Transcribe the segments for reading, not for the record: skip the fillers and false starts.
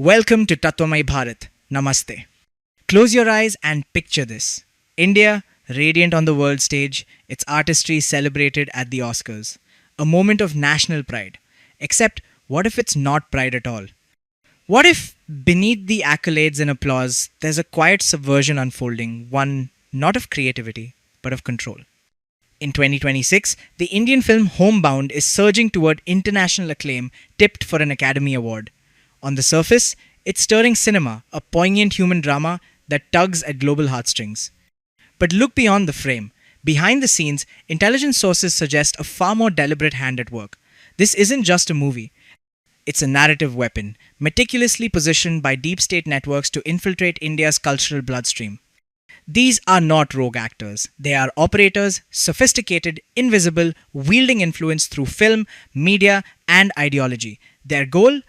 Welcome to Tattvamai Bharat. Namaste. Close your eyes and picture this. India, radiant on the world stage, its artistry celebrated at the Oscars. A moment of national pride. Except, what if it's not pride at all? What if, beneath the accolades and applause, there's a quiet subversion unfolding, one not of creativity, but of control? In 2026, the Indian film Homebound is surging toward international acclaim, tipped for an Academy Award. On the surface, it's stirring cinema, a poignant human drama that tugs at global heartstrings. But look beyond the frame. Behind the scenes, intelligence sources suggest a far more deliberate hand at work. This isn't just a movie. It's a narrative weapon, meticulously positioned by deep state networks to infiltrate India's cultural bloodstream. These are not rogue actors. They are operators, sophisticated, invisible, wielding influence through film, media, and ideology. Their goal?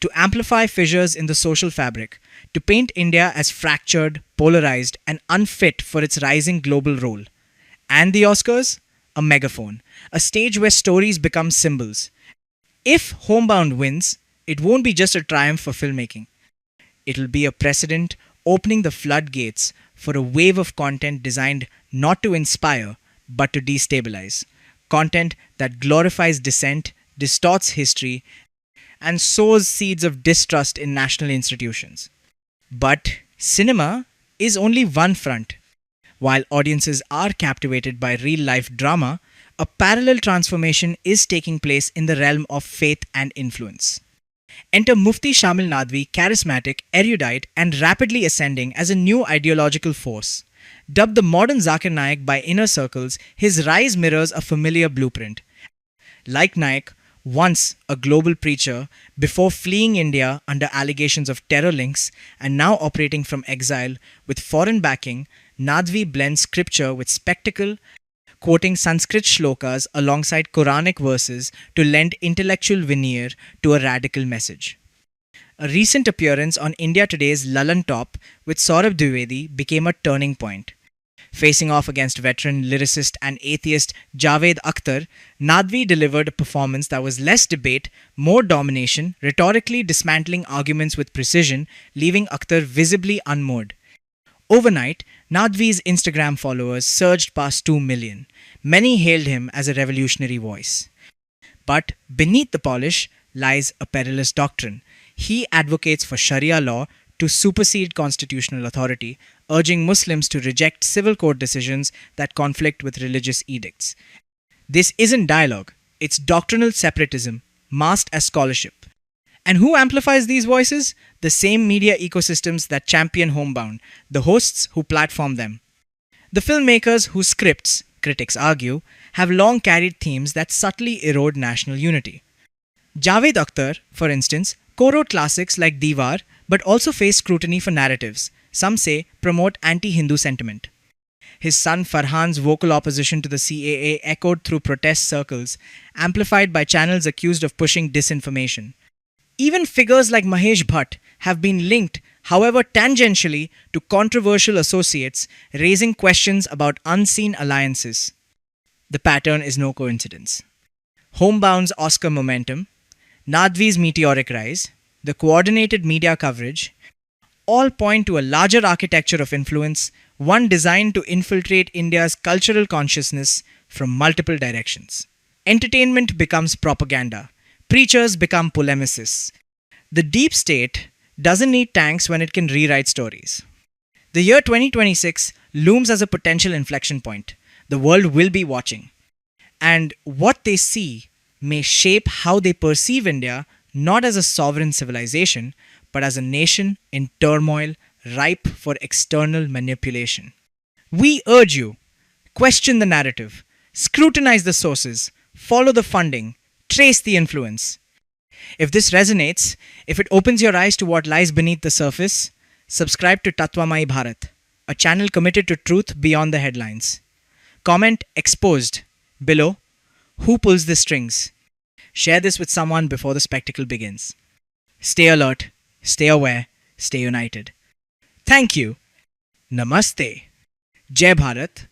To amplify fissures in the social fabric, to paint India as fractured, polarized, and unfit for its rising global role. And the Oscars? A megaphone, a stage where stories become symbols. If Homebound wins, it won't be just a triumph for filmmaking. It'll be a precedent opening the floodgates for a wave of content designed not to inspire, but to destabilize. Content that glorifies dissent, distorts history, and sows seeds of distrust in national institutions. But cinema is only one front. While audiences are captivated by real-life drama, a parallel transformation is taking place in the realm of faith and influence. Enter Mufti Shamail Nadwi, charismatic, erudite, and rapidly ascending as a new ideological force. Dubbed the modern Zakir Naik by inner circles, his rise mirrors a familiar blueprint. Like Naik, once a global preacher, before fleeing India under allegations of terror links, and now operating from exile with foreign backing, Nadwi blends scripture with spectacle, quoting Sanskrit shlokas alongside Quranic verses to lend intellectual veneer to a radical message. A recent appearance on India Today's Lalan Top with Saurabh Dwivedi became a turning point. Facing off against veteran lyricist and atheist Javed Akhtar, Nadwi delivered a performance that was less debate, more domination, rhetorically dismantling arguments with precision, leaving Akhtar visibly unmoored. Overnight, Nadwi's Instagram followers surged past 2 million. Many hailed him as a revolutionary voice. But beneath the polish lies a perilous doctrine. He advocates for Sharia law to supersede constitutional authority, urging Muslims to reject civil court decisions that conflict with religious edicts. This isn't dialogue, it's doctrinal separatism, masked as scholarship. And who amplifies these voices? The same media ecosystems that champion Homebound, the hosts who platform them. The filmmakers whose scripts, critics argue, have long carried themes that subtly erode national unity. Javed Akhtar, for instance, co-wrote classics like Diwar, but also faced scrutiny for narratives, some say promote anti-Hindu sentiment. His son Farhan's vocal opposition to the CAA echoed through protest circles, amplified by channels accused of pushing disinformation. Even figures like Mahesh Bhatt have been linked, however tangentially, to controversial associates, raising questions about unseen alliances. The pattern is no coincidence. Homebound's Oscar momentum, Nadwi's meteoric rise, the coordinated media coverage, all point to a larger architecture of influence, one designed to infiltrate India's cultural consciousness from multiple directions. Entertainment becomes propaganda. Preachers become polemicists. The deep state doesn't need tanks when it can rewrite stories. The year 2026 looms as a potential inflection point. The world will be watching. And what they see may shape how they perceive India, not as a sovereign civilization, but as a nation in turmoil, ripe for external manipulation. We urge you, question the narrative, scrutinize the sources, follow the funding, trace the influence. If this resonates, if it opens your eyes to what lies beneath the surface, subscribe to Tattvamai Bharat, a channel committed to truth beyond the headlines. Comment exposed below. Who pulls the strings? Share this with someone before the spectacle begins. Stay alert, stay aware, stay united. Thank you. Namaste. Jai Bharat.